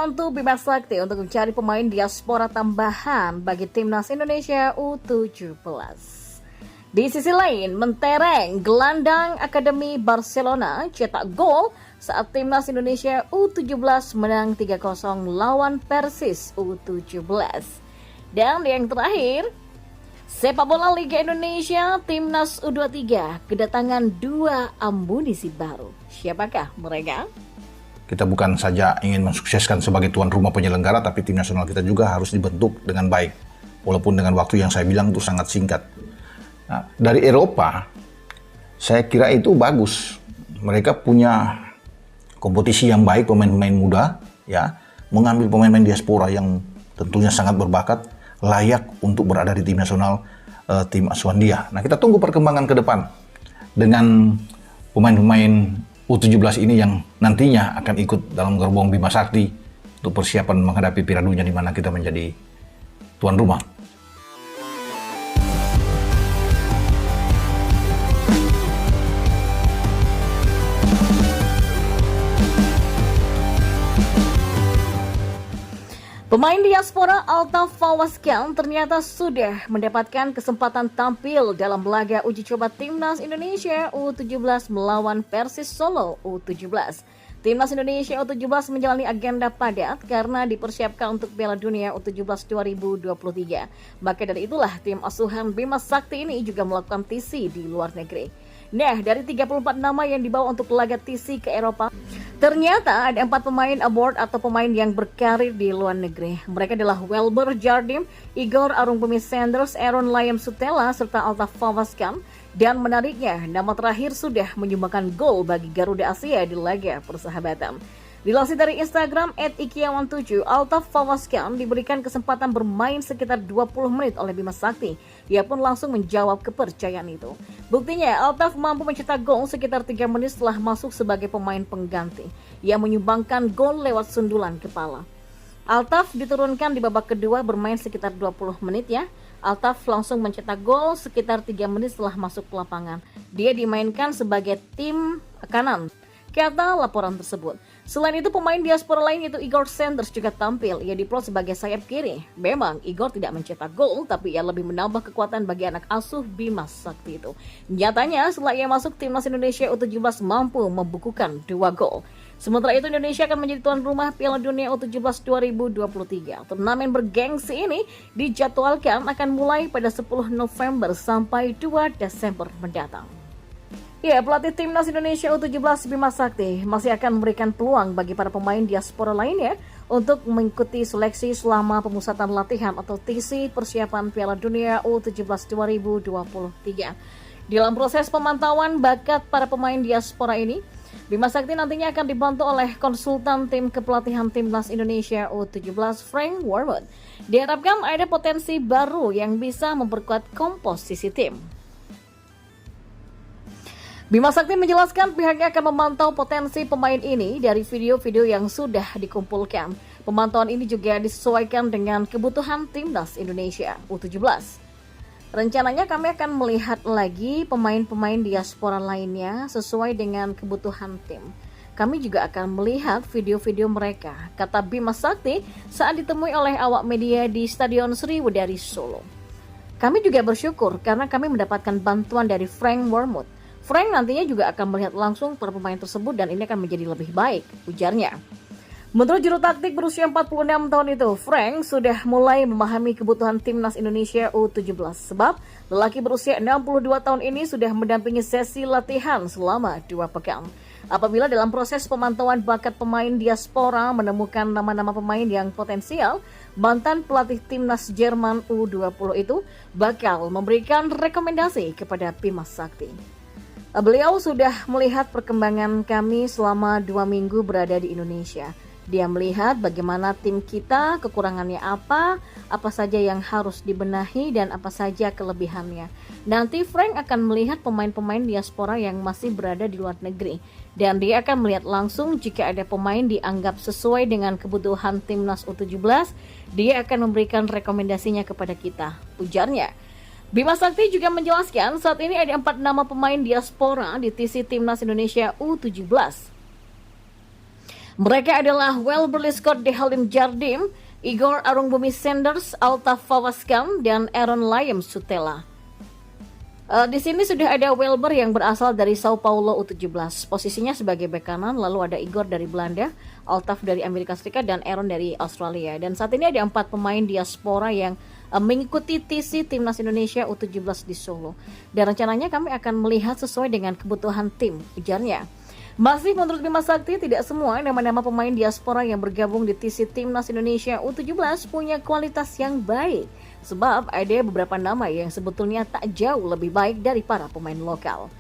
membantu Bima Sakti untuk mencari pemain diaspora tambahan bagi Timnas Indonesia U17. Di sisi lain, mentereng gelandang Akademi Barcelona cetak gol saat Timnas Indonesia U17 menang 3-0 lawan Persis U17. Dan yang terakhir, sepak bola Liga Indonesia Timnas U23 kedatangan 2 amunisi baru. Siapakah mereka? Kita bukan saja ingin mensukseskan sebagai tuan rumah penyelenggara, tapi tim nasional kita juga harus dibentuk dengan baik. Walaupun dengan waktu yang saya bilang itu sangat singkat. Nah, dari Eropa, saya kira itu bagus. Mereka punya kompetisi yang baik, pemain-pemain muda, ya, mengambil pemain-pemain diaspora yang tentunya sangat berbakat, layak untuk berada di tim nasional, tim asuhan dia. Nah, kita tunggu perkembangan ke depan dengan pemain-pemain U17 ini yang nantinya akan ikut dalam gerbong Bima Sakti untuk persiapan menghadapi Piala Dunia di mana kita menjadi tuan rumah. Pemain diaspora Altaf Fawazkan ternyata sudah mendapatkan kesempatan tampil dalam laga uji coba Timnas Indonesia U17 melawan Persis Solo U17. Timnas Indonesia U17 menjalani agenda padat karena dipersiapkan untuk Piala Dunia U17 2023. Maka dari itulah tim asuhan Bima Sakti ini juga melakukan TC di luar negeri. Nah, dari 34 nama yang dibawa untuk laga TC ke Eropa, ternyata ada 4 pemain abroad atau pemain yang berkarir di luar negeri. Mereka adalah Welber Jardim, Igor Arungbumi Sanders, Aaron Layam Sutela, serta Altaf Fawazkan. Dan menariknya, nama terakhir sudah menyumbangkan gol bagi Garuda Asia di laga persahabatan. Dilansir dari Instagram @ikiawan7, Altaf Fawazkan diberikan kesempatan bermain sekitar 20 menit oleh Bima Sakti. Ia pun langsung menjawab kepercayaan itu. Buktinya, Altaf mampu mencetak gol sekitar 3 menit setelah masuk sebagai pemain pengganti. Ia menyumbangkan gol lewat sundulan kepala. Altaf diturunkan di babak kedua bermain sekitar 20 menit ya. Altaf langsung mencetak gol sekitar 3 menit setelah masuk ke lapangan. Dia dimainkan sebagai tim kanan, kata laporan tersebut. Selain itu, pemain diaspora lain yaitu Igor Sanders juga tampil. Ia diplot sebagai sayap kiri. Memang Igor tidak mencetak gol, tapi ia lebih menambah kekuatan bagi anak asuh Bima Sakti itu. Nyatanya, setelah ia masuk Timnas Indonesia U17 mampu membukukan 2 gol. Sementara itu, Indonesia akan menjadi tuan rumah Piala Dunia U17 2023. Turnamen bergengsi ini dijadwalkan akan mulai pada 10 November sampai 2 Desember mendatang. Ya, pelatih Timnas Indonesia U17 Bima Sakti masih akan memberikan peluang bagi para pemain diaspora lainnya untuk mengikuti seleksi selama pemusatan latihan atau TC persiapan Piala Dunia U17 2023. Dalam proses pemantauan bakat para pemain diaspora ini, Bima Sakti nantinya akan dibantu oleh konsultan tim kepelatihan Timnas Indonesia U17 Frank Wormwood. Diharapkan ada potensi baru yang bisa memperkuat komposisi tim. Bima Sakti menjelaskan pihaknya akan memantau potensi pemain ini dari video-video yang sudah dikumpulkan. Pemantauan ini juga disesuaikan dengan kebutuhan Timnas Indonesia U17. Rencananya kami akan melihat lagi pemain-pemain diaspora lainnya sesuai dengan kebutuhan tim. Kami juga akan melihat video-video mereka, kata Bima Sakti saat ditemui oleh awak media di Stadion Sriwedari Solo. Kami juga bersyukur karena kami mendapatkan bantuan dari Frank Wormwood. Frank nantinya juga akan melihat langsung para pemain tersebut dan ini akan menjadi lebih baik, ujarnya. Menurut juru taktik berusia 46 tahun itu, Frank sudah mulai memahami kebutuhan Timnas Indonesia U17 sebab lelaki berusia 62 tahun ini sudah mendampingi sesi latihan selama 2 pekan. Apabila dalam proses pemantauan bakat pemain diaspora menemukan nama-nama pemain yang potensial, mantan pelatih Timnas Jerman U20 itu bakal memberikan rekomendasi kepada Bima Sakti. Beliau sudah melihat perkembangan kami selama 2 minggu berada di Indonesia. Dia melihat bagaimana tim kita, kekurangannya apa saja yang harus dibenahi dan apa saja kelebihannya. Nanti Frank akan melihat pemain-pemain diaspora yang masih berada di luar negeri. Dan dia akan melihat langsung jika ada pemain dianggap sesuai dengan kebutuhan Timnas U17, dia akan memberikan rekomendasinya kepada kita, ujarnya. Bima Sakti juga menjelaskan saat ini ada 4 nama pemain diaspora di TC Timnas Indonesia U17. Mereka adalah Welberly Scott de Halim Jardim, Igor Arungbumi Sanders, Altaf Fawazkan, dan Aaron Layem Sutela. Di sini sudah ada Welber yang berasal dari Sao Paulo U17, posisinya sebagai bek kanan, lalu ada Igor dari Belanda, Altaf dari Amerika Serikat, dan Aaron dari Australia. Dan saat ini ada 4 pemain diaspora yang mengikuti TC Timnas Indonesia U17 di Solo. Dan rencananya kami akan melihat sesuai dengan kebutuhan tim, ujarnya. Masih menurut Bima Sakti, tidak semua nama-nama pemain diaspora yang bergabung di TC Timnas Indonesia U17 punya kualitas yang baik. Sebab ada beberapa nama yang sebetulnya tak jauh lebih baik dari para pemain lokal.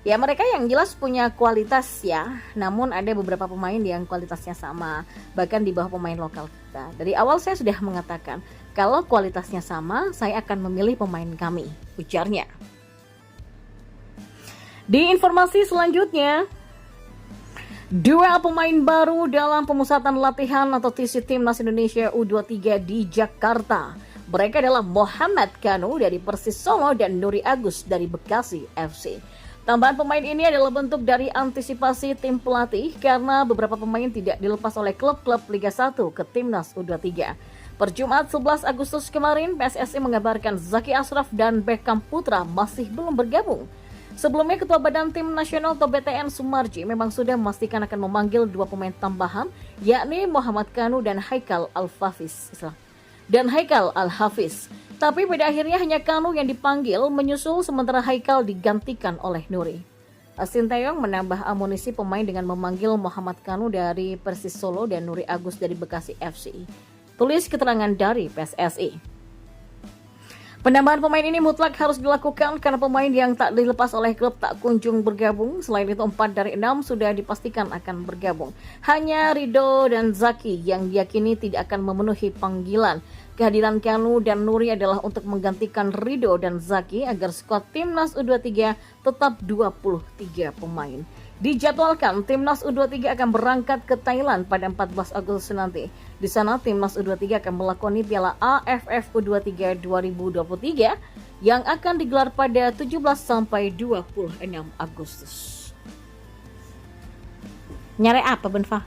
Ya, mereka yang jelas punya kualitas ya, namun ada beberapa pemain yang kualitasnya sama, bahkan di bawah pemain lokal kita. Dari awal saya sudah mengatakan, kalau kualitasnya sama, saya akan memilih pemain kami, ujarnya. Di informasi selanjutnya, 2 pemain baru dalam pemusatan latihan atau TC Timnas Indonesia U23 di Jakarta. Mereka adalah Muhammad Kanu dari Persis Solo dan Nuri Agus dari Bekasi FC. Tambahan pemain ini adalah bentuk dari antisipasi tim pelatih karena beberapa pemain tidak dilepas oleh klub-klub Liga 1 ke Timnas U23. Per Jumat 11 Agustus kemarin, PSSI mengabarkan Zaki Ashraf dan Beckham Putra masih belum bergabung. Sebelumnya, Ketua Badan Tim Nasional atau BTN Sumarji memang sudah memastikan akan memanggil 2 pemain tambahan, yakni Muhammad Kanu dan Haikal Al-Hafiz. Tapi pada akhirnya hanya Kanu yang dipanggil menyusul sementara Haikal digantikan oleh Nuri. Sinteyong menambah amunisi pemain dengan memanggil Muhammad Kanu dari Persis Solo dan Nuri Agus dari Bekasi FC. Tulis keterangan dari PSSI. Penambahan pemain ini mutlak harus dilakukan karena pemain yang tak dilepas oleh klub tak kunjung bergabung. Selain itu 4 dari 6 sudah dipastikan akan bergabung. Hanya Rido dan Zaki yang diyakini tidak akan memenuhi panggilan. Kehadiran Kanu dan Nuri adalah untuk menggantikan Rido dan Zaki agar skuad Timnas U23 tetap 23 pemain. Dijadwalkan Timnas U23 akan berangkat ke Thailand pada 14 Agustus nanti. Di sana Timnas U23 akan melakoni Piala AFF U23 2023 yang akan digelar pada 17 sampai 26 Agustus. Nyari apa, Benfa?